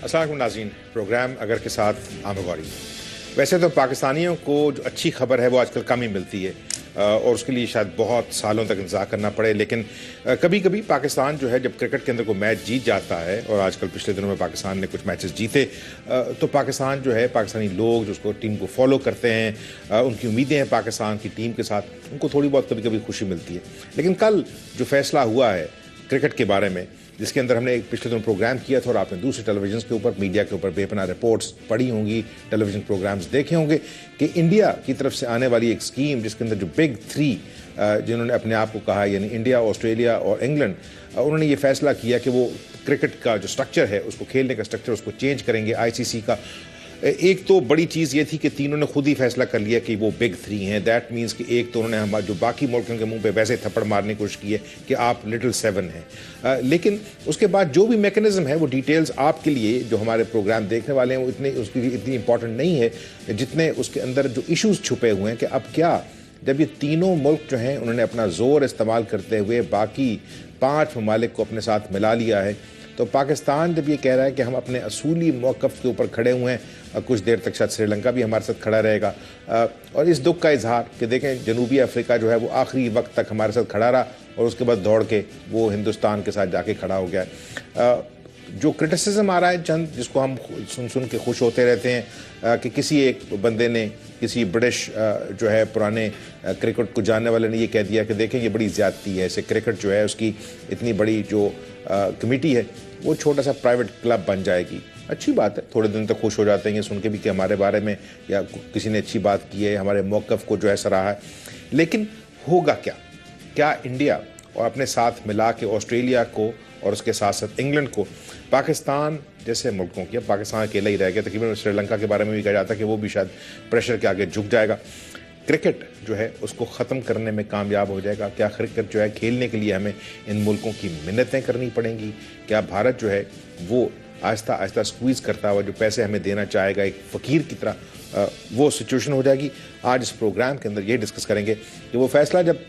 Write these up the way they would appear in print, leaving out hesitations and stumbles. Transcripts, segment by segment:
अस्सलाम वालेकुम नाज़रीन, प्रोग्राम अगर के साथ आम गौरी। वैसे तो पाकिस्तानियों को जो अच्छी खबर है वो आजकल कम ही मिलती है और उसके लिए शायद बहुत सालों तक इंतज़ार करना पड़े, लेकिन कभी कभी पाकिस्तान जो है जब क्रिकेट के अंदर को मैच जीत जाता है, और आजकल पिछले दिनों में पाकिस्तान ने कुछ मैचेस जीते, तो पाकिस्तान जो है, पाकिस्तानी लोग जो उसको टीम को फॉलो करते हैं, उनकी उम्मीदें हैं पाकिस्तान की टीम के साथ, उनको थोड़ी बहुत कभी कभी खुशी मिलती है। लेकिन कल जो फैसला हुआ है क्रिकेट के बारे में, जिसके अंदर हमने एक पिछले दिनों प्रोग्राम किया था और आपने दूसरे टेलीविजन के ऊपर, मीडिया के ऊपर बेपनाह रिपोर्ट्स पढ़ी होंगी, टेलीविजन प्रोग्राम्स देखे होंगे कि इंडिया की तरफ से आने वाली एक स्कीम जिसके अंदर जो बिग थ्री जिन्होंने अपने आप को कहा, यानी इंडिया, ऑस्ट्रेलिया और इंग्लैंड, उन्होंने ये फैसला किया कि वो क्रिकेट का जो स्ट्रक्चर है, उसको खेलने का स्ट्रक्चर उसको चेंज करेंगे। आईसीसी का एक तो बड़ी चीज़ ये थी कि तीनों ने खुद ही फैसला कर लिया कि वो बिग थ्री हैं। दैट मीन्स कि एक तो उन्होंने हमारे जो बाकी मुल्कों के मुंह पे वैसे थप्पड़ मारने की कोशिश की है कि आप लिटिल सेवन हैं, लेकिन उसके बाद जो भी मैकेनिज्म है वो डिटेल्स आपके लिए, जो हमारे प्रोग्राम देखने वाले हैं, वो इतनी इंपॉर्टेंट नहीं है जितने उसके अंदर जो इश्यूज छुपे हुए हैं कि अब क्या, जब ये तीनों मुल्क जो हैं उन्होंने अपना जोर इस्तेमाल करते हुए बाकी 5 ममालिक को अपने साथ मिला लिया है, तो पाकिस्तान जब ये कह रहा है कि हम अपने असूली मौक़िफ़ के ऊपर खड़े हुए हैं, कुछ देर तक शायद श्रीलंका भी हमारे साथ खड़ा रहेगा, और इस दुख का इजहार कि देखें जनूबी अफ्रीका जो है वो आखिरी वक्त तक हमारे साथ खड़ा रहा और उसके बाद दौड़ के वो हिंदुस्तान के साथ जाके खड़ा हो गया। जो क्रिटिसिज्म आ रहा है चंद, जिसको हम सुन के खुश होते रहते हैं कि किसी एक बंदे ने, किसी ब्रिटिश जो है पुराने क्रिकेट को जानने वाले ने ये कह दिया कि देखें ये बड़ी ज़्यादती है, ऐसे क्रिकेट जो है उसकी इतनी बड़ी जो कमेटी है वो छोटा सा प्राइवेट क्लब बन जाएगी। अच्छी बात है, थोड़े दिन तक खुश हो जाते हैं ये सुन के भी कि हमारे बारे में या किसी ने अच्छी बात की है, हमारे मौक़िफ़ को जो है सराहा है। लेकिन होगा क्या? क्या इंडिया और अपने साथ मिला के ऑस्ट्रेलिया को और उसके साथ साथ इंग्लैंड को, पाकिस्तान जैसे मुल्कों की, पाकिस्तान अकेला ही रह गया, तकरीबन श्रीलंका के बारे में भी कहा जाता है कि वो भी शायद प्रेशर के आगे झुक जाएगा, क्रिकेट जो है उसको ख़त्म करने में कामयाब हो जाएगा? क्या क्रिकेट जो है खेलने के लिए हमें इन मुल्कों की मिन्नतें करनी पड़ेंगी? क्या भारत जो है वो आहिस्ता आहिस्ता स्क्वीज़ करता हुआ जो पैसे हमें देना चाहेगा एक फ़कीर की तरह, वो सिचुएशन हो जाएगी? आज इस प्रोग्राम के अंदर ये डिस्कस करेंगे कि वो फैसला, जब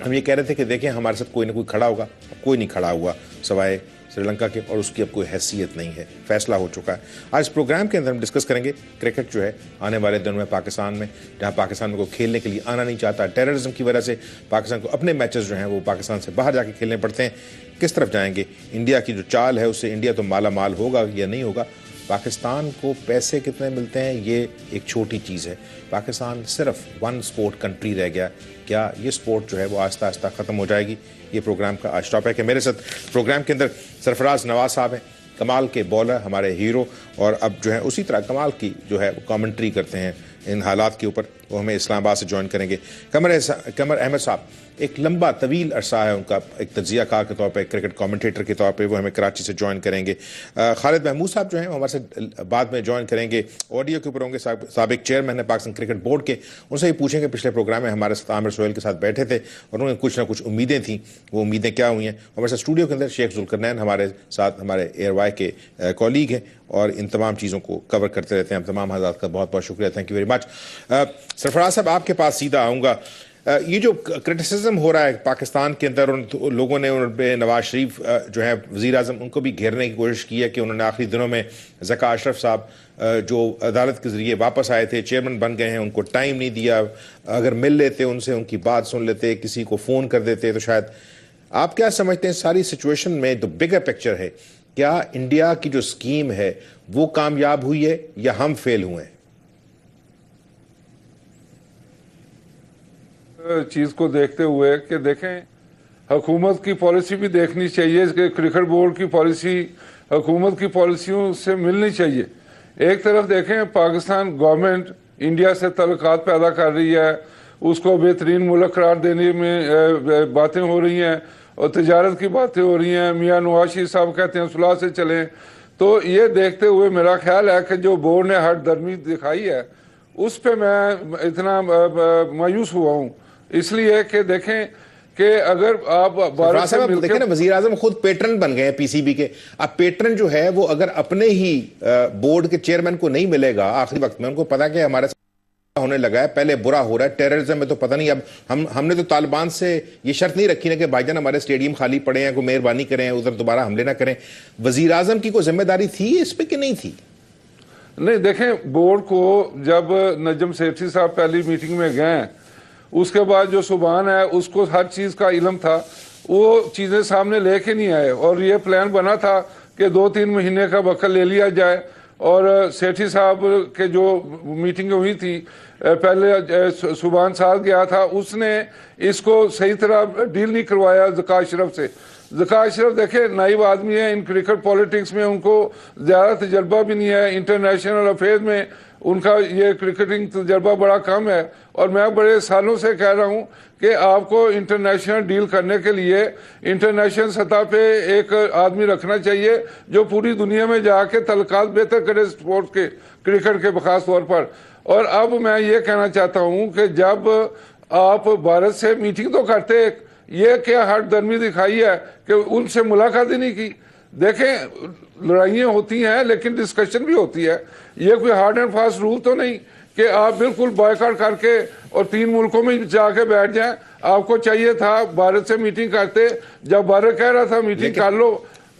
हम ये कह रहे थे कि देखें हमारे साथ कोई ना कोई खड़ा होगा, कोई नहीं खड़ा हुआ सिवाय श्रीलंका के, और उसकी अब कोई हैसियत नहीं है, फैसला हो चुका है। आज इस प्रोग्राम के अंदर हम डिस्कस करेंगे क्रिकेट जो है आने वाले दिनों में पाकिस्तान में, जहां पाकिस्तान में को खेलने के लिए आना नहीं चाहता, टेररिज्म की वजह से पाकिस्तान को अपने मैचेस जो हैं वो पाकिस्तान से बाहर जाके खेलने पड़ते हैं, किस तरफ जाएंगे? इंडिया की जो चाल है उससे इंडिया तो माला माल होगा या नहीं होगा? पाकिस्तान को पैसे कितने मिलते हैं ये एक छोटी चीज़ है, पाकिस्तान सिर्फ वन स्पोर्ट कंट्री रह गया, क्या ये स्पोर्ट जो है वो आहिस्ता आहिस्ता ख़त्म हो जाएगी? ये प्रोग्राम का आज टॉपिक है। मेरे साथ प्रोग्राम के अंदर सरफराज नवाज साहब हैं, कमाल के बॉलर, हमारे हीरो, और अब जो है उसी तरह कमाल की जो है कमेंट्री करते हैं इन हालात के ऊपर, वो हमें इस्लामाबाद से ज्वाइन करेंगे। कमर अहमद साहब, एक लंबा तवील अरसा है उनका एक तज्जिया कार के तौर पर, क्रिकेट कमेंटेटर के तौर पे, वो हमें कराची से ज्वाइन करेंगे। खालिद महमूद साहब जो हैं वो हमारे साथ बाद में ज्वाइन करेंगे, ऑडियो के ऊपर होंगे, साबिक चेयरमैन है पाकिस्तान क्रिकेट बोर्ड के, उनसे ही पूछेंगे पिछले प्रोग्राम में हमारे साथ आमिर सोहेल के साथ बैठे थे और उन्होंने कुछ ना कुछ उम्मीदें थी, वो उम्मीदें क्या हुई हैं। हमारे साथ स्टूडियो के अंदर शेख जुल्करनैन हमारे साथ, हमारे एयरवाई के कॉलीग हैं और इन तमाम चीज़ों को कवर करते रहते हैं। हम तमाम हज़रात का बहुत बहुत शुक्रिया, thank you very much. Sarfaraz साहब, आपके पास सीधा आऊँगा। ये जो क्रिटिसिज्म हो रहा है पाकिस्तान के अंदर, उन लोगों ने उन पे नवाज शरीफ जो है वज़ीर आज़म, उनको भी घेरने की कोशिश की है कि उन्होंने आखिरी दिनों में ज़का अशरफ साहब जो अदालत के ज़रिए वापस आए थे, चेयरमैन बन गए हैं, उनको टाइम नहीं दिया, अगर मिल लेते उनसे, उनकी बात सुन लेते, किसी को फ़ोन कर देते तो शायद। आप क्या समझते हैं सारी सिचुएशन में जो बिगर पिक्चर है, क्या इंडिया की जो स्कीम है वो कामयाब हुई है या हम फेल हुए हैं? चीज़ को देखते हुए कि देखें, हुकूमत की पॉलिसी भी देखनी चाहिए कि क्रिकेट बोर्ड की पॉलिसी हुकूमत की पॉलिसियों से मिलनी चाहिए। एक तरफ देखें पाकिस्तान गवर्नमेंट इंडिया से तल्लुकात पैदा कर रही है, उसको बेहतरीन मुल्क करार देने में बातें हो रही हैं और तिजारत की बातें हो रही हैं। मियाँ नवाज शरीफ साहब कहते हैं सुलह से चलें, तो ये देखते हुए मेरा ख्याल है कि जो बोर्ड ने हठधर्मी दिखाई है उस पर मैं इतना मायूस हुआ हूँ, इसलिए कि देखें कि अगर आप देखें ना, वजीर आजम खुद पेट्रन बन गए हैं पीसीबी के। अब पेट्रन जो है वो अगर अपने ही बोर्ड के चेयरमैन को नहीं मिलेगा आखिरी वक्त में, उनको पता कि हमारे होने लगा है, पहले बुरा हो रहा है। टेररिज्म में तो पता नहीं, अब हमने तो तालिबान से ये शर्त नहीं रखी ना कि भाईजान हमारे स्टेडियम खाली पड़े हैं, कोई मेहरबानी करें उधर दोबारा हमले ना करें। वजीर आजम की कोई जिम्मेदारी थी इस पे कि नहीं थी? नहीं, देखें, बोर्ड को जब नजम सेठी साहब पहली मीटिंग में गए, उसके बाद जो सुभान है उसको हर चीज का इल्म था, वो चीजें सामने लेके नहीं आए। और ये प्लान बना था कि 2-3 महीने का वक्त ले लिया जाए। और सेठी साहब के जो मीटिंग हुई थी, पहले सुभान साहब गया था, उसने इसको सही तरह डील नहीं करवाया ज़का अशरफ से। ज़का अशरफ देखे नाइब आदमी है, इन क्रिकेट पॉलिटिक्स में उनको ज़्यादा तजर्बा भी नहीं है, इंटरनेशनल अफेयर में उनका ये क्रिकेटिंग तजर्बा बड़ा कम है। और मैं बड़े सालों से कह रहा हूँ कि आपको इंटरनेशनल डील करने के लिए इंटरनेशनल सतह पे एक आदमी रखना चाहिए जो पूरी दुनिया में जाके तलकात बेहतर करे स्पोर्ट के, क्रिकेट के खास तौर पर। और अब मैं ये कहना चाहता हूँ कि जब आप भारत से मीटिंग तो करते, ये क्या हट दर्मी दिखाई है कि उनसे मुलाकात ही नहीं की। देखें, लड़ाइयाँ होती हैं लेकिन डिस्कशन भी होती है। ये कोई हार्ड एंड फास्ट रूल तो नहीं कि आप बिल्कुल बॉयकॉट करके और 3 मुल्कों में जाके बैठ जाएं। आपको चाहिए था भारत से मीटिंग करते, जब भारत कह रहा था मीटिंग कर लो,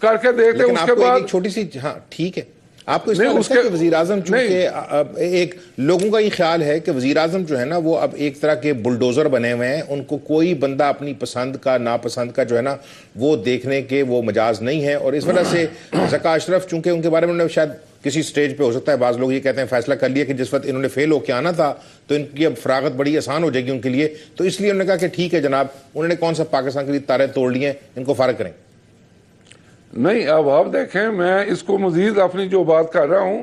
करके देखते, उसके बाद छोटी सी, हाँ ठीक है, आपको इसमें लगता है कि वजीर आजम चूंकि एक लोगों का ये ख्याल है कि वजीर आजम जो है ना वो अब एक तरह के बुलडोजर बने हुए हैं, उनको कोई बंदा अपनी पसंद का नापसंद का जो है ना वो देखने के वो मजाज नहीं है। और इस वजह से ज़का अशरफ चूंकि उनके बारे में उन्होंने शायद किसी स्टेज पे, हो सकता है बाज लोग ये कहते हैं फैसला कर लिया कि जिस वक्त इन्होंने फेल होकर आना था तो इनकी अब फरागत बड़ी आसान हो जाएगी उनके लिए, तो इसलिए उन्होंने कहा कि ठीक है जनाब, उन्होंने कौन सा पाकिस्तान के लिए तारे तोड़ लिए, इनको फारग करें। नहीं, अब आप देखें, मैं इसको मजीद अपनी जो बात कर रहा हूं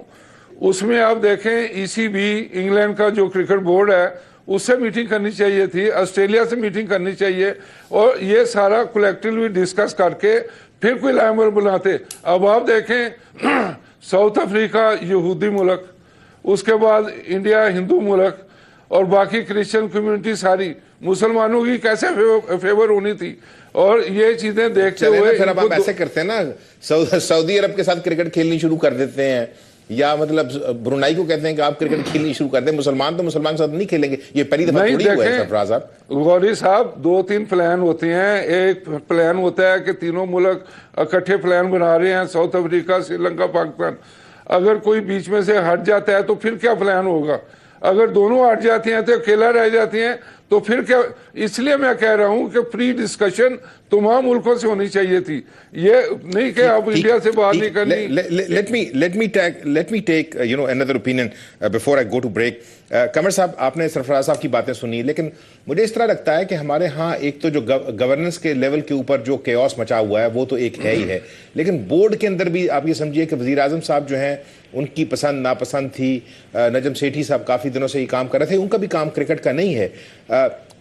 उसमें आप देखें, ईसीबी इंग्लैंड का जो क्रिकेट बोर्ड है उससे मीटिंग करनी चाहिए थी, ऑस्ट्रेलिया से मीटिंग करनी चाहिए, और ये सारा कलेक्टिवली डिस्कस करके फिर कोई लाइमर बनाते। अब आप देखें साउथ अफ्रीका यहूदी मुल्क, उसके बाद इंडिया हिंदू मुल्क, और बाकी क्रिश्चियन कम्युनिटी सारी मुसलमानों की कैसे फेवर होनी थी। और ये चीजें देखते हुए फिर अब हम ऐसे करते हैं ना, सऊदी अरब के साथ क्रिकेट खेलनी शुरू कर देते हैं, या मतलब ब्रुनाई को कहते हैं कि आप क्रिकेट खेलनी शुरू कर दें। मुसलमान तो मुसलमान के साथ नहीं खेलेंगे, ये पहली दफा थोड़ी हुआ है सरफराज साहब। गौरी साहब, 2-3 प्लान होते हैं। एक प्लान होता है कि तीनों मुल्क इकट्ठे प्लान बना रहे हैं, साउथ अफ्रीका, श्रीलंका, पाकिस्तान। अगर कोई बीच में से हट जाता है तो फिर क्या प्लान होगा? अगर दोनों हट जाते हैं तो अकेला रह जाते हैं तो फिर क्या? इसलिए मैं कह रहा हूं कि फ्री डिस्कशन तमाम मुल्कों से होनी चाहिए थी, ये नहीं कि आप इंडिया से बाहर नहीं करनी। Let me take another opinion before I go to break. Qamar साहब, आपने सरफराज साहब की बातें सुनी, लेकिन मुझे इस तरह लगता है कि हमारे यहाँ एक तो जो गवर्नेंस के लेवल के ऊपर जो केओस मचा हुआ है वो तो एक है ही है, लेकिन बोर्ड के अंदर भी आप ये समझिए कि वजीर आजम साहब जो हैं उनकी पसंद नापसंद थी। नजम सेठी साहब काफी दिनों से ये काम कर रहे थे, उनका भी काम क्रिकेट का नहीं है,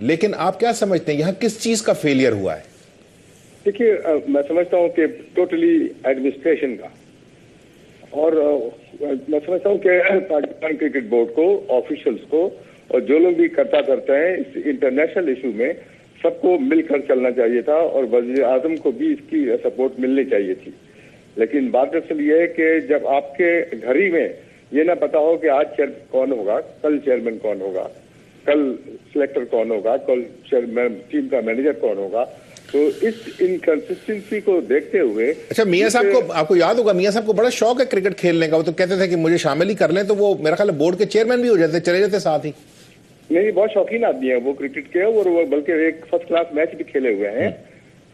लेकिन आप क्या समझते हैं यहाँ किस चीज का फेलियर हुआ है? देखिए, मैं समझता हूँ कि टोटली एडमिनिस्ट्रेशन का, और मैं समझता हूँ कि पाकिस्तान क्रिकेट बोर्ड को, ऑफिशियल्स को, और जो लोग भी करते हैं इस इंटरनेशनल इशू में, सबको मिलकर चलना चाहिए था, और वजीर आजम को भी इसकी सपोर्ट मिलनी चाहिए थी। लेकिन बात दरअसल ये है कि जब आपके घर ही में ये ना पता हो कि आज चेयरमैन कौन होगा, कल चेयरमैन कौन होगा, कल सिलेक्टर कौन होगा, कल टीम का मैनेजर कौन होगा, तो इस इनकंसिस्टेंसी को देखते हुए। अच्छा, मियां साहब को आपको याद होगा, मियां साहब को बड़ा शौक है क्रिकेट खेलने का, वो तो कहते थे कि मुझे शामिल ही कर लें, तो वो मेरा ख्याल बोर्ड के चेयरमैन भी हो जाते, चले जाते साथ ही। नहीं, बहुत शौकीन आदमी है वो क्रिकेट के, और वो बल्कि एक फर्स्ट क्लास मैच भी खेले हुए हैं।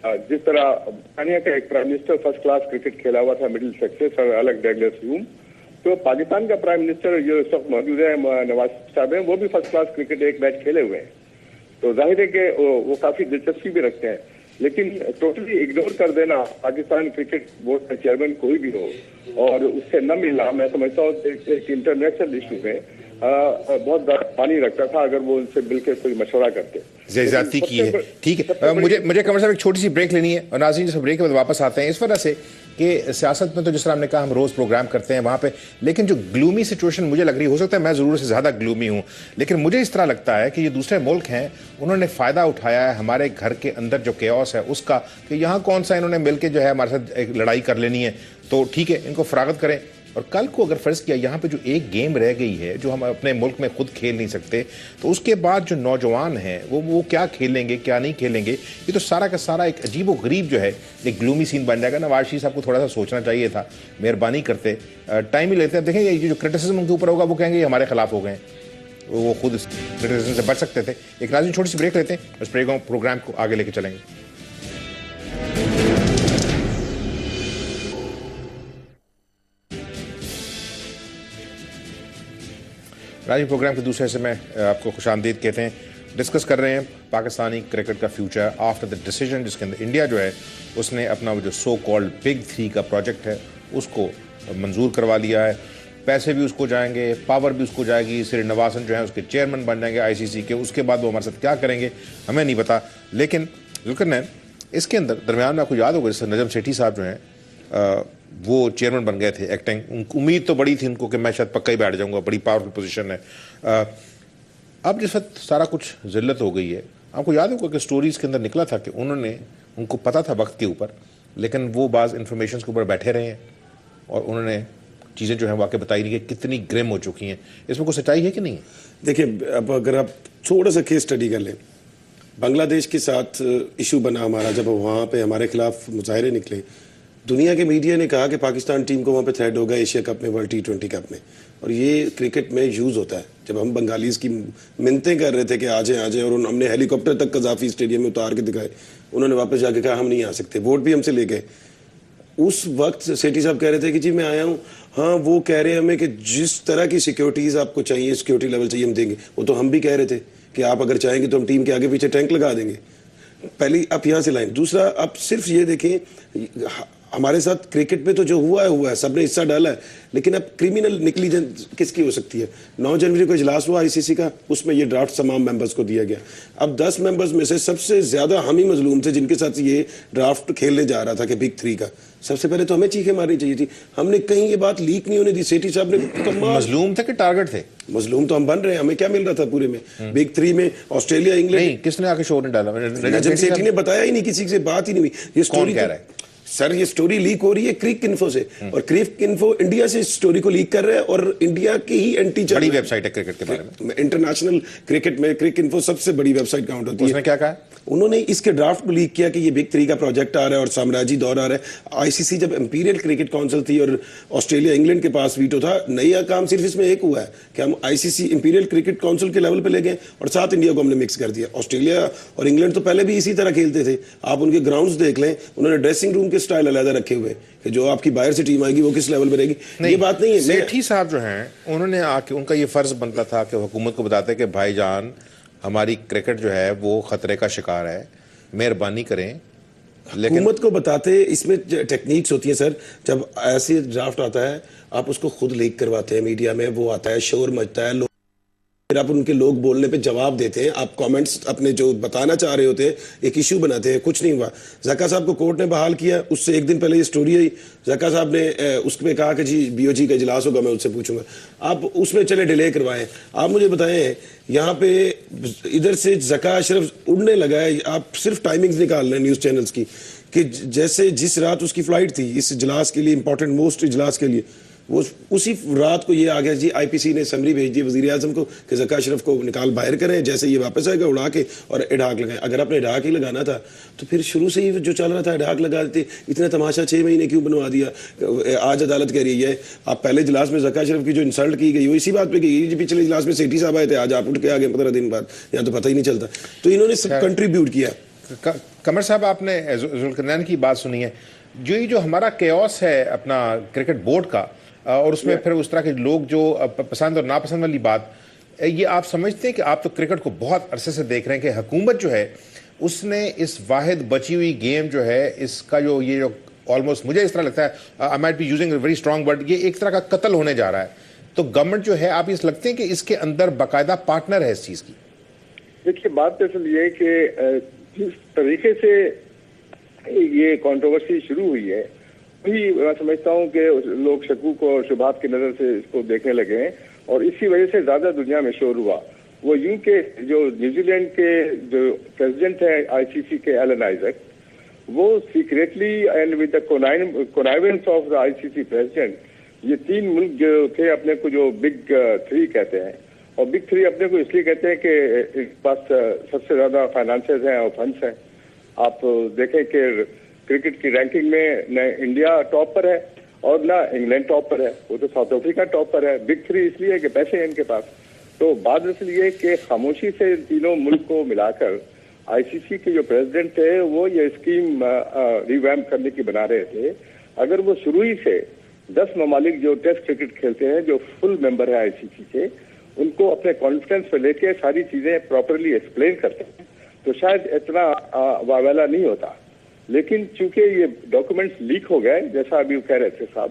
जिस तरह ब्रिटानिया का एक prime minister first class cricket खेला हुआ था मिडिल सेक्टर सर अलग डगलस ह्यूम, तो पाकिस्तान का प्राइम मिनिस्टर जो इस वक्त मौजूद है नवाज साहब हैं, वो भी फर्स्ट क्लास क्रिकेट एक मैच खेले हुए हैं। तो जाहिर है कि वो काफी दिलचस्पी भी रखते हैं, लेकिन टोटली इग्नोर कर देना पाकिस्तान क्रिकेट बोर्ड का चेयरमैन कोई भी हो और उससे न मिलना, मैं समझता हूँ एक इंटरनेशनल इशू में बहुत पानी रखता था अगर वो उनसे मिलकर कोई मशवरा करते। ज्यादती की है, ठीक है। मुझे कमर साहब एक छोटी सी ब्रेक लेनी है और नाज़रीन जब ब्रेक के बाद वापस आते हैं। इस वजह से कि सियासत में तो जिस तरह हमने कहा हम रोज प्रोग्राम करते हैं वहां पे, लेकिन जो ग्लूमी सिचुएशन मुझे लग रही, हो सकता है मैं जरूर से ज्यादा ग्लूमी हूं, लेकिन मुझे इस तरह लगता है कि ये दूसरे मुल्क हैं, उन्होंने फायदा उठाया है हमारे घर के अंदर जो केओस है उसका, कि यहाँ कौन सा इन्होंने मिलकर जो है हमारे साथ एक लड़ाई कर लेनी है, तो ठीक है इनको फरागत करें, और कल को अगर फर्ज किया यहाँ पे जो एक गेम रह गई है जो हम अपने मुल्क में खुद खेल नहीं सकते, तो उसके बाद जो नौजवान हैं वो क्या खेलेंगे क्या नहीं खेलेंगे, ये तो सारा का सारा एक अजीब व गरीब जो है एक ग्लूमी सीन बन जाएगा। नवाज शरीफ साहब को थोड़ा सा सोचना चाहिए था, मेहरबानी करते, टाइम ही लेते हैं। देखें ये जो क्रिटिसिज्म उनके ऊपर होगा वो कहेंगे ये हमारे खिलाफ हो गए, वो खुद क्रिटिसिज्म से बच सकते थे। एक राजी छोटी सी ब्रेक लेते हैं, उस प्रोग्राम को आगे लेके चलेंगे। राजीव, प्रोग्राम के दूसरे हिस्से में आपको खुशामदीद कहते हैं। डिस्कस कर रहे हैं पाकिस्तानी क्रिकेट का फ्यूचर आफ्टर द डिसीजन, जिसके अंदर इंडिया जो है उसने अपना वो जो सो कॉल्ड बिग 3 का प्रोजेक्ट है उसको मंजूर करवा लिया है। पैसे भी उसको जाएंगे, पावर भी उसको जाएगी। श्रीनिवासन जो है उसके चेयरमैन बन जाएंगे ICC के। उसके बाद वो हमारे साथ क्या करेंगे हमें नहीं पता। लेकिन जुल्करनैन, इसके अंदर दरमियान में आपको याद होगा जैसे नजम सेठी साहब जो हैं वो चेयरमैन बन गए थे एक्टिंग। उम्मीद तो बड़ी थी उनको कि मैं शायद पक्का ही बैठ जाऊंगा, बड़ी पावरफुल पोजीशन है। अब जिस वक्त सारा कुछ जिल्लत हो गई है, आपको याद होगा कि स्टोरीज के अंदर निकला था कि उनको पता था वक्त के ऊपर, लेकिन वो बाज़ इंफॉर्मेशन के ऊपर बैठे रहे हैं और उन्होंने चीज़ें जो हैं वाकई बताई नहीं कि कितनी ग्रिम हो चुकी हैं। इसमें कोई सच्चाई है कि नहीं? देखिए, अब अगर आप थोड़ा सा केस स्टडी कर लें, बांग्लादेश के साथ इशू बना हमारा, जब वहाँ पे हमारे खिलाफ मुजाहरे निकले, दुनिया के मीडिया ने कहा कि पाकिस्तान टीम को वहाँ पे थ्रेट होगा एशिया कप में, वर्ल्ड T20 कप में। और ये क्रिकेट में यूज़ होता है। जब हम बंगालीज की मिन्नतें कर रहे थे कि आ जाएं और हमने हेलीकॉप्टर तक कजाफी स्टेडियम में उतार के दिखाए, उन्होंने वापस जाके कहा हम नहीं आ सकते, वोट भी हमसे ले गए। उस वक्त सेठी साहब कह रहे थे कि जी मैं आया हूँ, हाँ वो कह रहे हैं हमें कि जिस तरह की सिक्योरिटीज़ आपको चाहिए, सिक्योरिटी लेवल चाहिए हम देंगे। वो तो हम भी कह रहे थे कि आप अगर चाहेंगे तो हम टीम के आगे पीछे टैंक लगा देंगे। पहली आप यहाँ से लाइन। दूसरा, आप सिर्फ ये देखें, हमारे साथ क्रिकेट में तो जो हुआ है सबने हिस्सा डाला है, लेकिन अब क्रिमिनल नेग्लिजेंस किसकी हो सकती है? 9 जनवरी को इजलास हुआ ICC का, उसमें ये ड्राफ्ट तमाम मेंबर्स को दिया गया। अब 10 मेंबर्स में से सबसे ज्यादा हम ही मजलूम थे जिनके साथ ये ड्राफ्ट खेलने जा रहा था कि बिग 3 का। सबसे पहले तो हमें चीखें मारनी चाहिए थी, हमने कहीं ये बात लीक नहीं होने दी। सेठी साहब ने मजलूम थे कि टारगेट थे? मजलूम तो हम बन रहे हैं, हमें क्या मिल रहा था पूरे में? बिग 3 में ऑस्ट्रेलिया, इंग्लैंड। नहीं, किसने आके शोर नहीं डाला? नजम सेठी ने बताया ही नहीं, किसी से बात ही नहीं हुई। ये स्टोरी कह रहा है सर, ये स्टोरी लीक हो रही है क्रिक इन्फो से, और क्रिक इन्फो इंडिया से स्टोरी को लीक कर रहा है और इंडिया की ही एंटी बड़ी वेबसाइट है क्रिकेट के बारे में। इंटरनेशनल क्रिकेट में क्रिक इन्फो सबसे बड़ी वेबसाइट काउंट होती है। उसने क्या कहा? उन्होंने इसके ड्राफ्ट को लीक किया कि ये बिग 3 का प्रोजेक्ट आ रहा है और साम्राज्य दौर आ रहा है। ICC जब इंपीरियल क्रिकेट काउंसिल थी और ऑस्ट्रेलिया इंग्लैंड के पास वीटो था, नया काम सिर्फ इसमें एक हुआ है कि हम ICC इंपीरियल क्रिकेट काउंसिल के लेवल पे ले गए और साथ इंडिया को हमने मिक्स कर दिया। ऑस्ट्रेलिया और इंग्लैंड तो पहले भी इसी तरह खेलते थे, आप उनके ग्राउंड्स देख लें, उन्होंने ड्रेसिंग रूम के स्टाइल अलग रखे हुए कि जो आपकी बाहर से टीम आएगी वो किस लेवल पे रहेगी। ये बात नहीं है। सेठी साहब जो हैं उन्होंने आके, उनका ये फर्ज बनता था कि हुकूमत को बताते कि भाईजान हमारी क्रिकेट जो है वो खतरे का शिकार है, मेहरबानी करें। लेकिन हुकूमत को बताते, इसमें टेक्निक्स होती है सर। जब ऐसे ड्राफ्ट आता है आप उसको खुद लीक करवाते हैं मीडिया में, वो आता है, शोर मचता है, फिर आप उनके लोग बोलने पे जवाब देते हैं, आप कमेंट्स अपने जो बताना चाह रहे होते हैं एक इशू बनाते हैं। कुछ नहीं हुआ। ज़का साहब को कोर्ट ने बहाल किया, उससे एक दिन पहले ये स्टोरी आई, ज़का साहब ने उसमें कहा कि जी BOG का इजलास होगा, मैं उससे पूछूंगा। आप उसमें चले डिले करवाएं। आप मुझे बताएं, यहाँ पे इधर से ज़का अशरफ उड़ने लगा है, आप सिर्फ टाइमिंग्स निकाल रहे हैं न्यूज़ चैनल्स की कि जैसे जिस रात उसकी फ्लाइट थी इस इजलास के लिए, इंपॉर्टेंट मोस्ट इजलास के लिए, वो उसी रात को ये आ गया जी IPC ने समरी भेज दी वजीर आजम को कि ज़का अशरफ को निकाल बाहर करें, जैसे ये वापस आएगा उड़ा के और इडाक लगाए। अगर आपने इडाक ही लगाना था तो फिर शुरू से ही जो चल रहा था इडाक लगा देते। इतना तमाशा 6 महीने क्यों बनवा दिया? आज अदालत कह रही है आप पहले इजलास में ज़का अशरफ की जो इंसल्ट की गई वो इसी बात पर की गई। पिछले इजलास में सेठी साहब आए थे, आज आप उठ के आ गए 15 दिन बाद, यहाँ तो पता ही नहीं चलता। तो इन्होंने सब कंट्रीब्यूट किया। कमर साहब, आपने जुल्करनैन की बात सुनी है, जो हमारा केओस है अपना क्रिकेट बोर्ड का, और उसमें फिर उस तरह के लोग जो पसंद और नापसंद वाली बात, ये आप समझते हैं कि आप तो क्रिकेट को बहुत अरसे से देख रहे हैं कि हुकूमत जो है उसने इस वाहिद बची हुई गेम जो है इसका जो ऑलमोस्ट, मुझे इस तरह लगता है, I might be using very strong word, ये एक तरह का कत्ल होने जा रहा है। तो गवर्नमेंट जो है, आप इस लगते हैं कि इसके अंदर बाकायदा पार्टनर है इस चीज की? देखिए, बात दरअसल ये है कि जिस तरीके से ये कंट्रोवर्सी शुरू हुई है, वही मैं समझता हूँ कि लोग शकूक और शुभात की नजर से इसको देखने लगे हैं और इसी वजह से ज्यादा दुनिया में शोर हुआ। वो यूं के जो न्यूजीलैंड के जो प्रेसिडेंट है ICC के, एलन आइजक, वो secretly and with the connivance of the ICC president ये 3 मुल्क जो थे अपने को जो बिग 3 कहते हैं, और बिग 3 अपने को इसलिए कहते हैं कि इनके पास सबसे ज्यादा फाइनेंसेस हैं और फंड्स हैं। आप देखें कि क्रिकेट की रैंकिंग में न इंडिया टॉप पर है और ना इंग्लैंड टॉप पर है, वो तो साउथ अफ्रीका टॉप पर है। बिग 3 इसलिए है कि पैसे हैं इनके पास। तो बात दरअसल ये कि खामोशी से इन तीनों मुल्क को मिलाकर आईसीसी के जो प्रेसिडेंट थे वो ये स्कीम रिवैम्प करने की बना रहे थे। अगर वो शुरू ही से 10 ममालिक जो टेस्ट क्रिकेट खेलते हैं, जो फुल मेंबर है आईसीसी के, उनको अपने कॉन्फ्रेंस में लेके सारी चीजें प्रॉपरली एक्सप्लेन करते हैं तो शायद इतना वावेला नहीं होता। लेकिन चूंकि ये डॉक्यूमेंट्स लीक हो गए, जैसा अभी कह रहे थे साहब,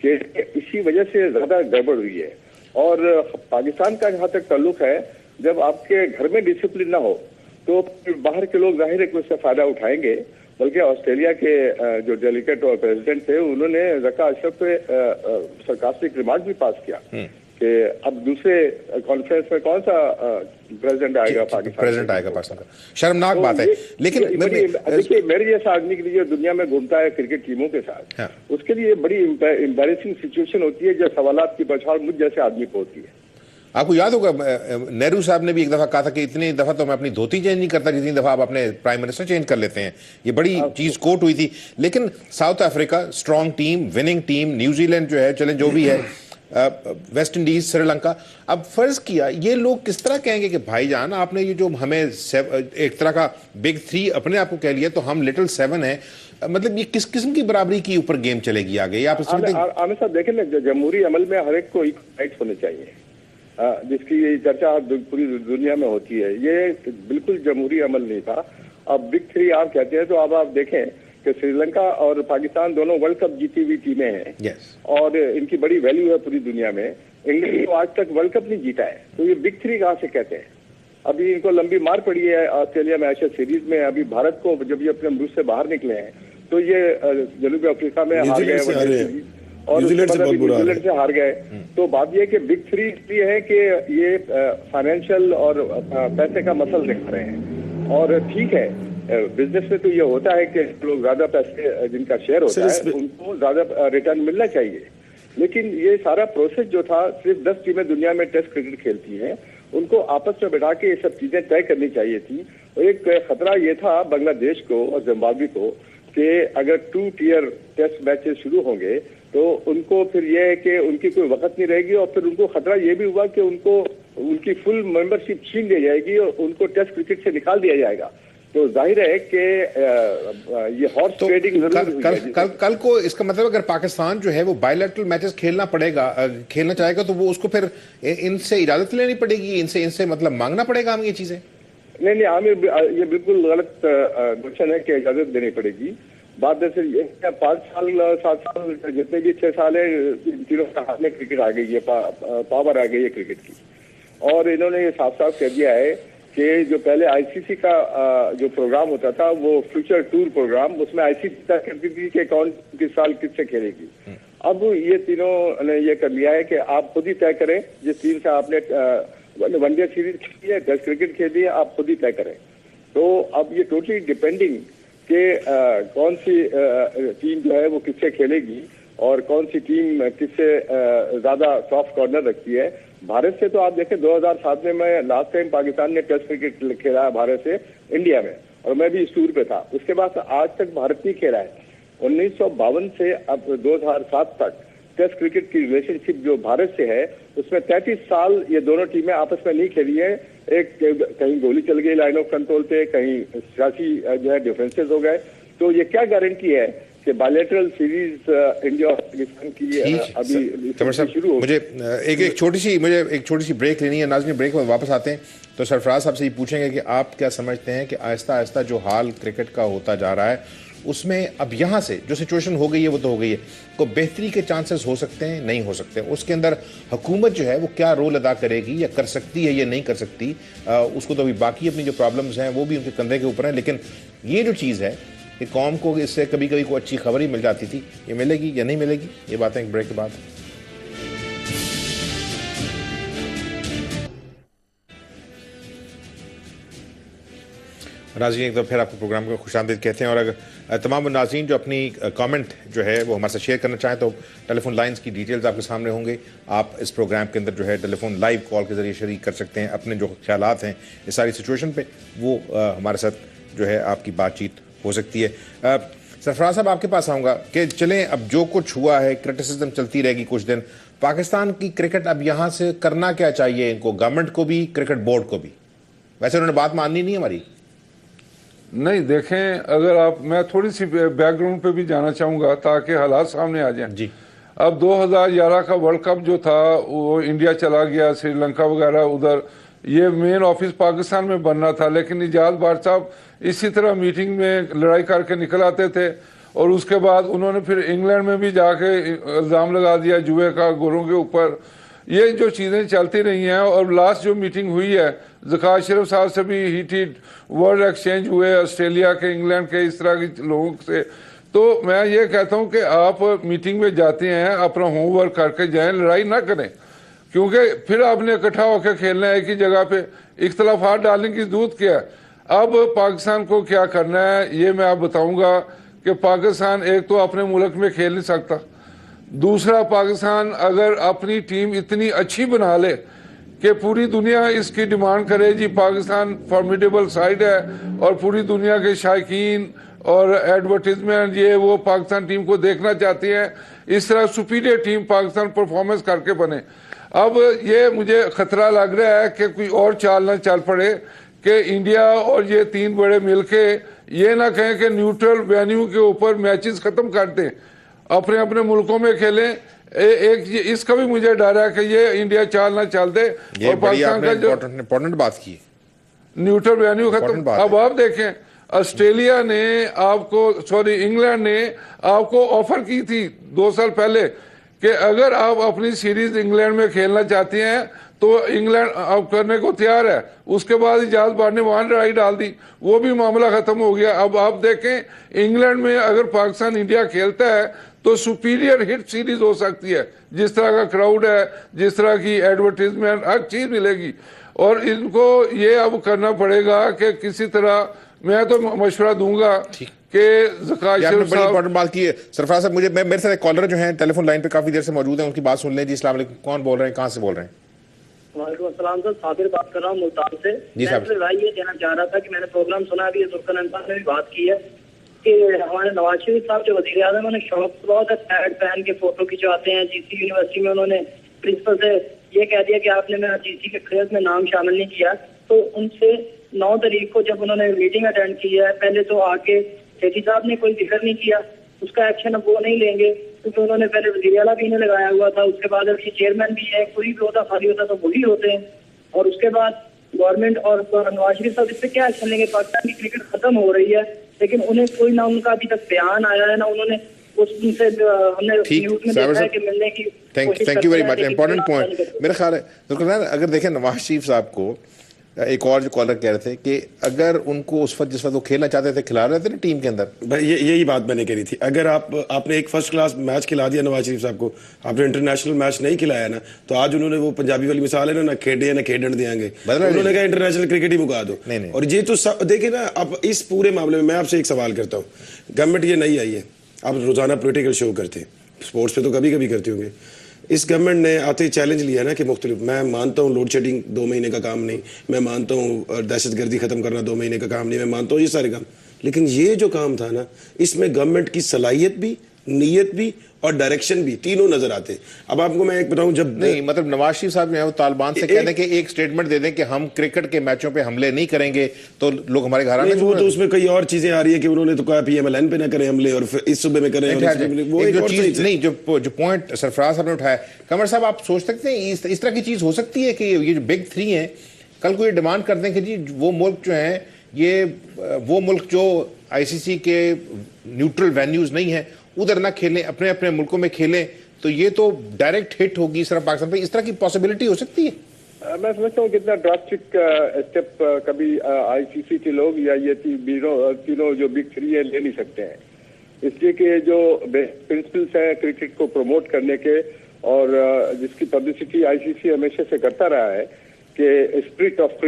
कि इसी वजह से ज्यादा गड़बड़ हुई है। और पाकिस्तान का जहां तक ताल्लुक है, जब आपके घर में डिसिप्लिन ना हो तो फिर बाहर के लोग जाहिर है कि उससे फायदा उठाएंगे। बल्कि ऑस्ट्रेलिया के जो डेलीगेट और प्रेसिडेंट थे, उन्होंने रका अशरफ पे सरकास्टिक रिमार्क भी पास किया कि अब दूसरे कॉन्फ्रेंस में कौन सा प्रेसिडेंट आएगा पाकिस्तान, प्रेसिडेंट आएगा पाकिस्तान का। शर्मनाक बात है। लेकिन देखिए, मेरे जैसा आदमी के लिए दुनिया में घूमता है क्रिकेट टीमों के साथ, हाँ। उसके लिए बड़ी एम्बैरेसिंग सिचुएशन होती है जब सवालात की बौछार मुझ जैसे आदमी को होती है। आपको याद होगा नेहरू साहब ने भी एक दफा कहा था कि इतनी दफा तो मैं अपनी धोती चेंज नहीं करता जितनी दफा आप अपने प्राइम मिनिस्टर चेंज कर लेते हैं। ये बड़ी चीज कोट हुई थी। लेकिन south Africa strong team, winning team, New Zealand जो है, चले जो भी है, वेस्ट इंडीज, श्रीलंका, अब फर्ज किया ये लोग किस तरह कहेंगे कि भाईजान आपने ये जो हमें एक तरह का बिग 3 अपने आप को कह लिया तो हम लिटिल 7 है। मतलब ये किस किस्म की बराबरी की ऊपर गेम चलेगी आगे? आप आमिर साहब देखें ना, जमहूरी अमल में हर एक को इक्वल राइट्स होने चाहिए, जिसकी ये चर्चा पूरी दुनिया में होती है। ये बिल्कुल जमहूरी अमल नहीं था। अब बिग 3 आप कहते हैं तो अब आप देखें कि श्रीलंका और पाकिस्तान दोनों वर्ल्ड कप जीती हुई टीमें हैं। yes. और इनकी बड़ी वैल्यू है पूरी दुनिया में। इंग्लैंड तो आज तक वर्ल्ड कप नहीं जीता है, तो ये बिग 3 कहाँ से कहते हैं? अभी इनको लंबी मार पड़ी है ऑस्ट्रेलिया में एशिया सीरीज में। अभी भारत को जब ये अपने मुल्क से बाहर निकले हैं तो ये जनूबी अफ्रीका में हार गए और न्यूजीलैंड से हार गए। तो बात यह कि बिग 3 इसलिए है कि ये फाइनेंशियल और पैसे का मसल दिखा रहे हैं। और ठीक है, बिजनेस में तो ये होता है कि लोग ज्यादा पैसे जिनका शेयर होता है उनको ज्यादा रिटर्न मिलना चाहिए। लेकिन ये सारा प्रोसेस जो था, सिर्फ 10 टीमें दुनिया में टेस्ट क्रिकेट खेलती हैं, उनको आपस में बैठा के ये सब चीजें तय करनी चाहिए थी। और एक खतरा ये था बांग्लादेश को और जिम्बाब्वे को कि अगर 2 टियर टेस्ट मैचेस शुरू होंगे तो उनको फिर यह है कि उनकी कोई वक्त नहीं रहेगी। और फिर उनको खतरा ये भी हुआ कि उनको उनकी फुल मेंबरशिप छीन ली जाएगी और उनको टेस्ट क्रिकेट से निकाल दिया जाएगा। तो जाहिर है कि ये हॉर्स ट्रेडिंग कल को इसका मतलब अगर पाकिस्तान जो है वो बायलैटरल मैचेस खेलना चाहेगा तो वो उसको फिर इनसे इजाजत लेनी पड़ेगी, इनसे मतलब मांगना पड़ेगा हमें ये चीजें? नहीं आमिर, ये बिल्कुल गलत क्वेश्चन है कि इजाजत देनी पड़ेगी। बात दरअसल ये 5 साल 7 साल जितने भी 6 साल है, इन तीनों का हाथ में क्रिकेट आ गई है, पावर आ गई है क्रिकेट की। और इन्होंने ये साफ साफ कह दिया है कि जो पहले आईसीसी का जो प्रोग्राम होता था वो फ्यूचर टूर प्रोग्राम, उसमें आईसीसी तय करती थी कि कौन किस साल किससे खेलेगी। अब ये तीनों ने ये कर लिया है कि आप खुद ही तय करें, जिस टीम से आपने वनडे सीरीज खेली है, टेस्ट क्रिकेट खेली है, आप खुद ही तय करें। तो अब ये टोटली डिपेंडिंग कि कौन सी टीम जो है वो किससे खेलेगी और कौन सी टीम किससे ज्यादा सॉफ्ट कॉर्नर रखती है। भारत से तो आप देखें 2007 में लास्ट टाइम पाकिस्तान ने टेस्ट क्रिकेट खेला है भारत से इंडिया में, और मैं भी इस टूर पे था। उसके बाद आज तक भारत नहीं खेला है। 1952 से अब 2007 तक टेस्ट क्रिकेट की रिलेशनशिप जो भारत से है उसमें 33 साल ये दोनों टीमें आपस में नहीं खेली है। एक कहीं गोली चल गई लाइन ऑफ कंट्रोल पे, कहीं सियासी जो है डिफरेंसेस हो गए। तो ये क्या गारंटी है कि बायलैटरल सीरीज इंडिया और पाकिस्तान की अभी शुरू हो? मुझे एक छोटी सी ब्रेक लेनी है। नाज़रीन, ब्रेक में वापस आते हैं तो सरफराज साहब से ये पूछेंगे कि आप क्या समझते हैं कि आहिस्ता आहिस्ता जो हाल क्रिकेट का होता जा रहा है उसमें अब यहाँ से जो सिचुएशन हो गई है वो तो हो गई है, को बेहतरी के चांसेस हो सकते हैं, नहीं हो सकते? उसके अंदर हुकूमत जो है वो क्या रोल अदा करेगी या कर सकती है या नहीं कर सकती? उसको तो अभी बाकी अपनी जो प्रॉब्लम्स हैं वो भी उनके कंधे के ऊपर हैं। लेकिन ये जो चीज़ है कि कौम को इससे कभी कभी कोई अच्छी खबर ही मिल जाती थी, ये मिलेगी या नहीं मिलेगी, ये बातें एक ब्रेक के बाद। नाज़रीन एक दफ़ा फिर आपको प्रोग्राम को खुशामदीद कहते हैं, और अगर तमाम नाज़रीन जो अपनी कमेंट जो है वो हमारे साथ शेयर करना चाहें तो टेलीफोन लाइंस की डिटेल्स आपके सामने होंगे। आप इस प्रोग्राम के अंदर जो है टेलीफोन लाइव कॉल के ज़रिए शरीक कर सकते हैं, अपने जो ख्यालात हैं इस सारी सिचुएशन पे वो हमारे साथ जो है आपकी बातचीत हो सकती है। सरफराज साहब आपके पास आऊँगा कि चलें, अब जो कुछ हुआ है क्रिटिसिज्म चलती रहेगी कुछ दिन, पाकिस्तान की क्रिकेट अब यहाँ से करना क्या चाहिए इनको, गवर्नमेंट को भी क्रिकेट बोर्ड को भी? वैसे उन्होंने बात माननी नहीं हमारी। नहीं देखें, अगर आप, मैं थोड़ी सी बैकग्राउंड पे भी जाना चाहूंगा ताकि हालात सामने आ जाएं जी। अब 2011 का वर्ल्ड कप जो था वो इंडिया चला गया, श्रीलंका वगैरह उधर, ये मेन ऑफिस पाकिस्तान में बनना था, लेकिन इजाज भाट साहब इसी तरह मीटिंग में लड़ाई करके निकल आते थे, और उसके बाद उन्होंने फिर इंग्लैंड में भी जाके इल्ज़ाम लगा दिया जुए का गोरों के ऊपर। ये जो चीज़ें चलती रही हैं, और लास्ट जो मीटिंग हुई है ज़कात शरीफ साहब से भी हीटेड वर्ड एक्सचेंज हुए, ऑस्ट्रेलिया के, इंग्लैंड के, इस तरह के लोगों से। तो मैं ये कहता हूँ कि आप मीटिंग में जाते हैं अपना होमवर्क करके जाएं, लड़ाई ना करें, क्योंकि फिर आपने इकट्ठा होकर खेलना है एक ही जगह पे, इख्तलाफात डालने की जरूरत क्या है। अब पाकिस्तान को क्या करना है ये मैं आप बताऊंगा कि पाकिस्तान एक तो अपने मुल्क में खेल नहीं सकता, दूसरा पाकिस्तान अगर अपनी टीम इतनी अच्छी बना ले कि पूरी दुनिया इसकी डिमांड करे, जी पाकिस्तान फॉर्मिडेबल साइड है और पूरी दुनिया के शायकीन और एडवर्टीजमेंट ये वो पाकिस्तान टीम को देखना चाहती हैं, इस तरह सुपीरियर टीम पाकिस्तान परफॉर्मेंस करके बने। अब ये मुझे खतरा लग रहा है कि कोई और चाल ना चल पड़े कि इंडिया और ये तीन बड़े मिलके ये ना कहें कि न्यूट्रल वेन्यू के ऊपर मैचेस खत्म कर दें, अपने अपने मुल्कों में खेलें। एक इसका भी मुझे डर है कि ये इंडिया चाल ना चल दे और पाकिस्तान का जो इम्पोर्टेंट बात की न्यूट्रल वेन्यू खत्म। अब आप देखें, ऑस्ट्रेलिया ने आपको, इंग्लैंड ने आपको ऑफर की थी 2 साल पहले कि अगर आप अपनी सीरीज इंग्लैंड में खेलना चाहते हैं तो इंग्लैंड आप करने को तैयार है। उसके बाद इजाज भाट ने वहां लड़ाई डाल दी, वो भी मामला खत्म हो गया। अब आप देखें इंग्लैंड में अगर पाकिस्तान इंडिया खेलता है तो सुपीरियर हिट सीरीज हो सकती है, जिस तरह का क्राउड है, जिस तरह की एडवर्टीजमेंट, हर चीज मिलेगी। और इनको ये अब करना पड़ेगा कि किसी तरह, मैं तो मशवरा दूंगा कि ज़कात शरीफ बड़ी इंपॉर्टेंट बात की है सरफराज साहब। मुझे मेरे साथ एक कॉलर जो है टेलीफोन लाइन पे काफी देर से मौजूद है, उनकी बात सुन लें। जी अस्सलाम वालेकुम, कौन बोल रहे हैं, कहाँ से बोल रहे हैं? वालेकुम अस्सलाम सर, साबिर बात कर रहा हूँ मुल्तान से। मैं राय ये देना चाह रहा था कि मैंने प्रोग्राम सुना, अभी तुर्कन अंसार ने भी बात की है कि हमारे नवाज शरीफ साहब जो वज़ीर आज़म, उन्होंने शौक बहुत है पैड पहन के फोटो खिंचवाते हैं। जीसी यूनिवर्सिटी में उन्होंने प्रिंसिपल से ये कह दिया कि आपने मेरा जीसी के क्रेज में नाम शामिल नहीं किया। तो उनसे 9 तारीख को जब उन्होंने मीटिंग अटेंड की है, पहले तो आके सेठी साहब ने कोई जिक्र नहीं किया, उसका एक्शन अब वो नहीं लेंगे क्योंकि उन्होंने पहले वज़ीर आला भी इन्हें लगाया हुआ था, उसके बाद अभी चेयरमैन भी है, कोई भी होता खाली होता तो वही होते हैं। और उसके बाद गवर्नमेंट और नवाज शरीफ साहब इस पर क्या एक्शन लेंगे? पाकिस्तान की क्रिकेट खत्म हो रही है, लेकिन उन्हें कोई ना उनका अभी तक बयान आया है ना उन्होंने उनसे हमने न्यूज़ में देखा है कि मिलने की। Thank you very much, important point. मेरा ख्याल है अगर देखें नवाज शरीफ साहब को, एक और जो कॉलर कह रहे थे कि अगर उनको उस वक्त जिस वक्त वो खेलना चाहते थे खिला रहे थे ना टीम के अंदर, यही बात मैंने कही थी। अगर आपने एक फर्स्ट क्लास मैच खिला दिया नवाज शरीफ साहब को, आपने इंटरनेशनल मैच नहीं खिलाया ना, तो आज उन्होंने वो पंजाबी वाली मिसाल है ना खेडे ना खेडन देंगे, उन्होंने कहा इंटरनेशनल क्रिकेट ही मुका दो। और ये तो देखिए ना, अब इस पूरे मामले में मैं आपसे एक सवाल करता हूँ, गवर्नमेंट ये नहीं आई है, आप रोजाना पोलिटिकल शो करते हैं, स्पोर्ट्स पे तो कभी कभी करते होंगे, इस गवर्नमेंट ने आते ही चैलेंज लिया ना कि मुख्तलिफ, मैं मानता हूँ लोड शेडिंग 2 महीने का काम नहीं, मैं मानता हूँ दहशतगर्दी खत्म करना 2 महीने का काम नहीं, मैं मानता हूँ ये सारे काम, लेकिन ये जो काम था ना, इसमें गवर्नमेंट की सलाहियत भी, नीयत भी और डायरेक्शन भी, तीनों नजर आते। अब आपको मैं एक बताऊं, जब नहीं मतलब नवाज शरीफ साहब जो है वो तालिबान से कह दें कि एक स्टेटमेंट दे दें कि हम क्रिकेट के मैचों पे हमले नहीं करेंगे तो लोग हमारे घर आने, वो तो उसमें कई और चीजें आ रही है कि उन्होंने तो कहा PMLN पे ना करें हमले और फिर इस सूबे में करें, वो एक और चीज नहीं। जो पॉइंट सरफराज साहब ने उठाया, कमर साहब आप सोच सकते हैं इस तरह की चीज हो सकती है कि ये जो बिग 3 है कल को ये डिमांड कर दें कि जी वो मुल्क जो है, ये वो मुल्क जो ICC के न्यूट्रल वेन्यूज नहीं है उधर ना खेलें, अपने अपने मुल्कों में खेलें, तो ये तो डायरेक्ट हिट होगी सिर्फ पाकिस्तान पे। इस तरह की पॉसिबिलिटी हो सकती है? मैं समझता हूँ कितना ड्रास्टिक स्टेप कभी ICC के लोग या ये तीनों जो बिग 3 है ले नहीं सकते हैं, इसलिए कि जो प्रिंसिपल्स हैं क्रिकेट को प्रमोट करने के और जिसकी पब्लिसिटी ICC हमेशा से करता रहा है कि स्पिरिट ऑफ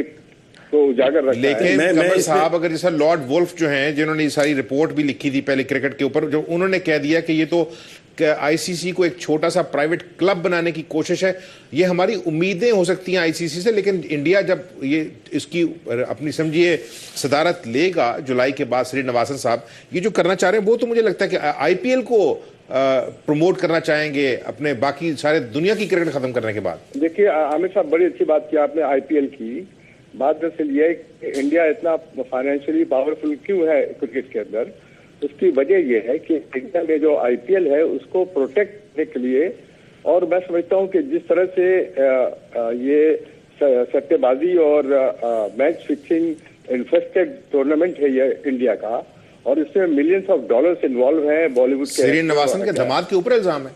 को उजागर रखा है। लेकिन कमर साहब, अगर जैसा लॉर्ड वुल्फ जो हैं, जिन्होंने ये सारी रिपोर्ट भी लिखी थी पहले क्रिकेट के ऊपर, जो उन्होंने कह दिया कि ये तो आईसीसी को एक छोटा सा प्राइवेट क्लब बनाने की कोशिश है, ये हमारी उम्मीदें हो सकती हैं आईसीसी से, लेकिन इंडिया जब ये इसकी अपनी समझिए सदारत लेगा जुलाई के बाद, श्रीनिवासन साहब ये जो करना चाह रहे हैं वो तो मुझे लगता है कि आईपीएल को प्रमोट करना चाहेंगे अपने बाकी सारे दुनिया की क्रिकेट खत्म करने के बाद। देखिए आमिर साहब, बड़ी अच्छी बात की आपने आईपीएल की। बात दरअसल ये है कि इंडिया इतना फाइनेंशियली पावरफुल क्यों है क्रिकेट के अंदर, उसकी वजह यह है कि इंडिया में जो आईपीएल है उसको प्रोटेक्ट करने के लिए, और मैं समझता हूं कि जिस तरह से ये सट्टेबाजी और मैच फिक्सिंग इन्फेस्टेड टूर्नामेंट है ये इंडिया का, और इसमें मिलियंस ऑफ डॉलर्स इन्वॉल्व हैं बॉलीवुड के। श्रीनिवासन के धमाल के ऊपर इल्जाम है,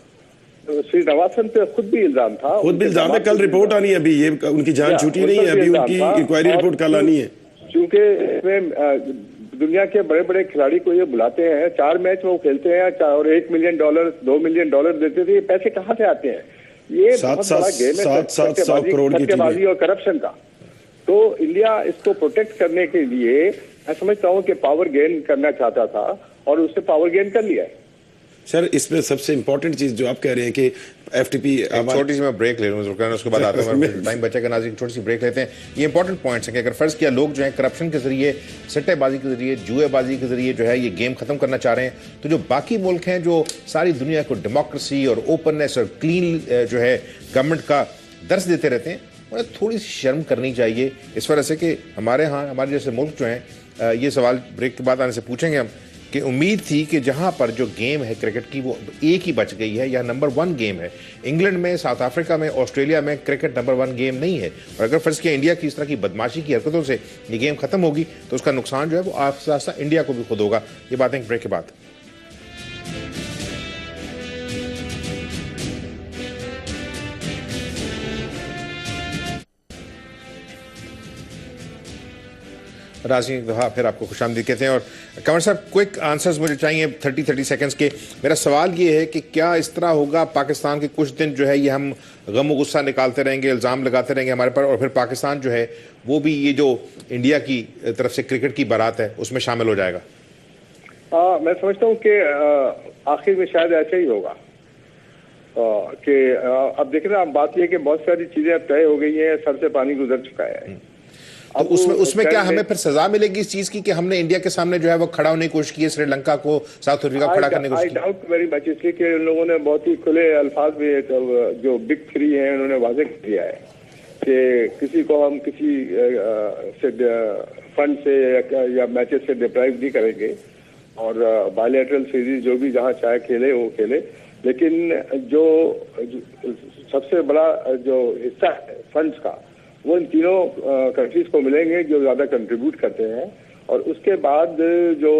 श्रीनिवासन पे खुद भी इल्जाम था, खुद भी इल्जाम है। कल रिपोर्ट आनी है, अभी ये उनकी जान छूटी नहीं है, अभी उनकी इंक्वायरी रिपोर्ट कल आनी है। क्योंकि इसमें दुनिया के बड़े बड़े खिलाड़ी को ये बुलाते हैं, 4 मैच वो खेलते हैं और $1 मिलियन $2 मिलियन देते थे, ये पैसे कहाँ से आते हैं? ये बहुत बड़ा गेम है सट्टेबाजी और करप्शन का। तो इंडिया इसको प्रोटेक्ट करने के लिए मैं समझता हूँ कि पावर गेन करना चाहता था और उसने पावर गेन कर लिया है। सर, इसमें सबसे इंपॉर्टेंट चीज जो आप कह रहे हैं कि एफटीपी, छोटी सी मैं ब्रेक ले लूँ, उसके बाद आता हूँ, टाइम बचेगा नाज़रीन, छोटी सी ब्रेक लेते हैं। ये इंपॉर्टेंट पॉइंट्स हैं कि अगर फर्ज किया लोग जो है करप्शन के जरिए, सट्टेबाजी के जरिए, जुएबाजी के जरिए जो है ये गेम खत्म करना चाह रहे हैं, तो जो बाकी मुल्क हैं जो सारी दुनिया को डेमोक्रेसी और ओपननेस और क्लीन जो है गवर्नमेंट का दर्ज देते रहते हैं, उन्हें थोड़ी सी शर्म करनी चाहिए इस वजह से कि हमारे यहाँ हमारे जैसे मुल्क जो हैं, ये सवाल ब्रेक के बाद आने से पूछेंगे हम कि उम्मीद थी कि जहां पर जो गेम है क्रिकेट की वो एक ही बच गई है, यह नंबर 1 गेम है। इंग्लैंड में, साउथ अफ्रीका में, ऑस्ट्रेलिया में क्रिकेट नंबर 1 गेम नहीं है, और अगर फर्ज किया इंडिया की इस तरह की बदमाशी की हरकतों से ये गेम खत्म होगी तो उसका नुकसान जो है वो आस्ता आस्ता इंडिया को भी खुद होगा। ये बातें ब्रेक के बाद। राजी कहा फिर आपको खुशामदीद कहते हैं। और कंवर साहब, क्विक आंसर्स मुझे चाहिए 30 सेकंड्स के। मेरा सवाल ये है कि क्या इस तरह होगा पाकिस्तान के कुछ दिन जो है ये हम गम गुस्सा निकालते रहेंगे, इल्ज़ाम लगाते रहेंगे हमारे पर, और फिर पाकिस्तान जो है वो भी ये जो इंडिया की तरफ से क्रिकेट की बारात है उसमें शामिल हो जाएगा? मैं समझता हूँ कि आखिर में शायद ऐसा ही होगा कि अब देखिए ना, बात यह कि बहुत सारी चीजें अब तय हो गई हैं, सर से पानी गुजर चुका है। तो उसमें क्या हमें फिर सजा मिलेगी इस चीज की कि हमने इंडिया के सामने जो है वो खड़ा होने की कोशिश की है, श्रीलंका को, साउथ अफ्रीका को खड़ा करने की कोशिश की? आई डाउट वेरी मच, इसलिए कि उन लोगों ने बहुत ही खुले अल्फाज में जो बिग 3 हैं उन्होंने वाज़ेह किया है कि किसी को हम किसी से फंड से या मैचेस से डिप्राइव नहीं करेंगे, और बायलैटरल सीरीज जो भी जहाँ चाहे खेले वो खेले, लेकिन जो सबसे बड़ा जो हिस्सा है फंड्स का वो इन तीनों कंट्रीज को मिलेंगे जो ज्यादा कंट्रीब्यूट करते हैं, और उसके बाद जो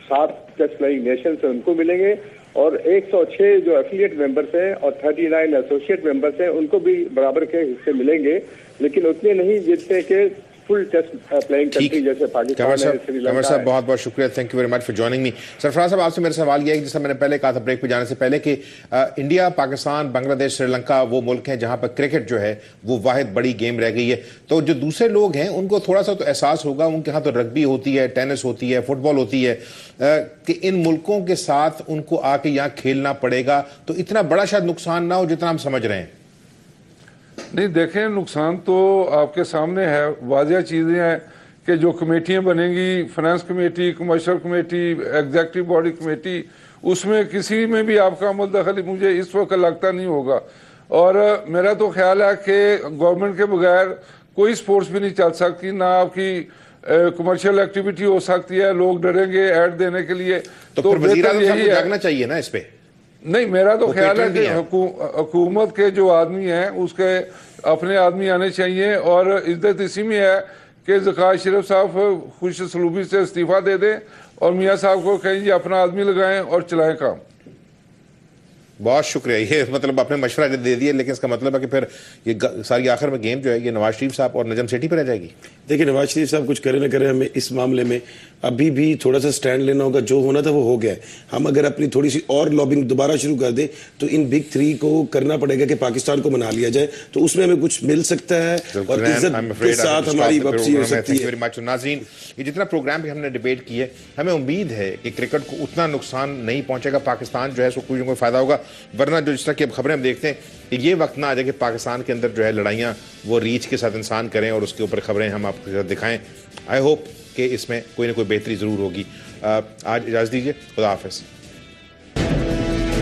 7 टेस्ट प्लेइंग नेशंस हैं उनको मिलेंगे, और 106 जो एफिलिएट मेंबर्स हैं और 39 एसोसिएट मेंबर्स हैं उनको भी बराबर के हिस्से मिलेंगे, लेकिन उतने नहीं जितने के फुल टेस्ट प्लेइंग कंट्री जैसे पाकिस्तान है, श्रीलंका। कंवर साहब बहुत बहुत शुक्रिया, thank you very much for joining me. Sarfaraz साहब, आपसे मेरा सवाल यह है कि जैसा मैंने पहले कहा था ब्रेक पे जाने से पहले कि इंडिया, पाकिस्तान, बांग्लादेश, श्रीलंका वो मुल्क हैं जहां पर क्रिकेट जो है वो वाहिद बड़ी गेम रह गई है। तो जो दूसरे लोग हैं उनको थोड़ा सा तो एहसास होगा, उनके यहाँ तो रग्बी होती है, टेनिस होती है, फुटबॉल होती है, कि इन मुल्कों के साथ उनको आके यहाँ खेलना पड़ेगा, तो इतना बड़ा शायद नुकसान ना हो जितना हम समझ रहे हैं। नहीं, देखें, नुकसान तो आपके सामने है, वाजिया चीज़ें हैं कि जो कमेटियां बनेंगी, finance committee, commercial committee, executive body committee, उसमें किसी में भी आपका अमल दखल मुझे इस वक्त लगता नहीं होगा। और मेरा तो ख्याल है कि गवर्नमेंट के बगैर कोई स्पोर्ट्स भी नहीं चल सकती, ना आपकी कमर्शियल एक्टिविटी हो सकती है, लोग डरेंगे ऐड देने के लिए। तो यही जागना चाहिए ना इस पे? नहीं, मेरा तो ख्याल है कि हुकूमत के जो आदमी हैं उसके अपने आदमी आने चाहिए, और इज्जत इसी में है कि ज़कात शरीफ साहब खुश सलूबी से इस्तीफा दे दें और मियाँ साहब को कहें जी अपना आदमी लगाएं और चलाएं काम। बहुत शुक्रिया। ये मतलब आपने मशवरा दे दिया, लेकिन इसका मतलब है कि फिर ये सारी आखिर में गेम जो है ये नवाज शरीफ साहब और नजम सेठी पर रह जाएगी। देखिए, नवाज शरीफ साहब कुछ करें ना करें, हमें इस मामले में अभी भी थोड़ा सा स्टैंड लेना होगा। जो होना था वो हो गया है। हम अगर अपनी थोड़ी सी और लॉबिंग दोबारा शुरू कर दें तो इन बिग 3 को करना पड़ेगा कि पाकिस्तान को मना लिया जाए, तो उसमें हमें कुछ मिल सकता है और इज्जत के साथ हमारी वापसी हो सकती है। नाज़रीन, ये जितना प्रोग्राम भी हमने डिबेट की है, हमें उम्मीद है कि क्रिकेट को उतना नुकसान नहीं पहुंचेगा। पाकिस्तान जो है उसको कोई ना कोई फायदा होगा, वरना जो जिस तरह की अब खबरें हम देखते हैं कि ये वक्त ना आ जाए कि पाकिस्तान के अंदर जो है लड़ाइयाँ वो रीच के साथ इंसान करें और उसके ऊपर खबरें हम आपके साथ दिखाएं। आई होप कि इसमें कोई ना कोई बेहतरी ज़रूर होगी। आज इजाज़त दीजिए, खुदा हाफ़िज़।